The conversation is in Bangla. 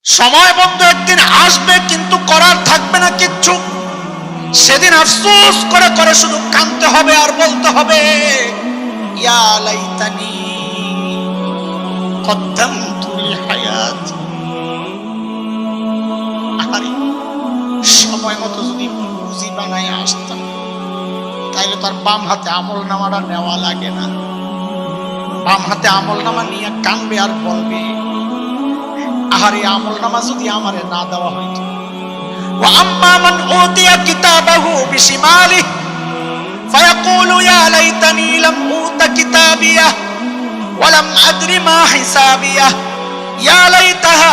সময় বন্ধু একদিন আসবে, কিন্তু করার থাকবে না কিচ্ছু। সেদিন আফসোস করে করে শুধু কাঁদতে হবে আর বলতে হবে, ইয়া লাইতানি কদ্দামতু লিহায়াতি। আরে সময় মতো যদি পুঁজি বানায় আসতাম, তাইলে তার বাম হাতে আমল নামাটা নেওয়া লাগে না। বাম হাতে আমল নামা নিয়ে কানবে আর বলবে, আহারে আমল নামা যদি আমারে না দেওয়া হইতো। ওয়া আম্মা মান উতিয়া কিতাবাহু বিশিমালিহি ফায়াকুলু ইয়া লাইতানি লাম উতা কিতাবিয়া ওয়া লাম আদরি মা হিসাবিয়া ইয়া লাইতাহা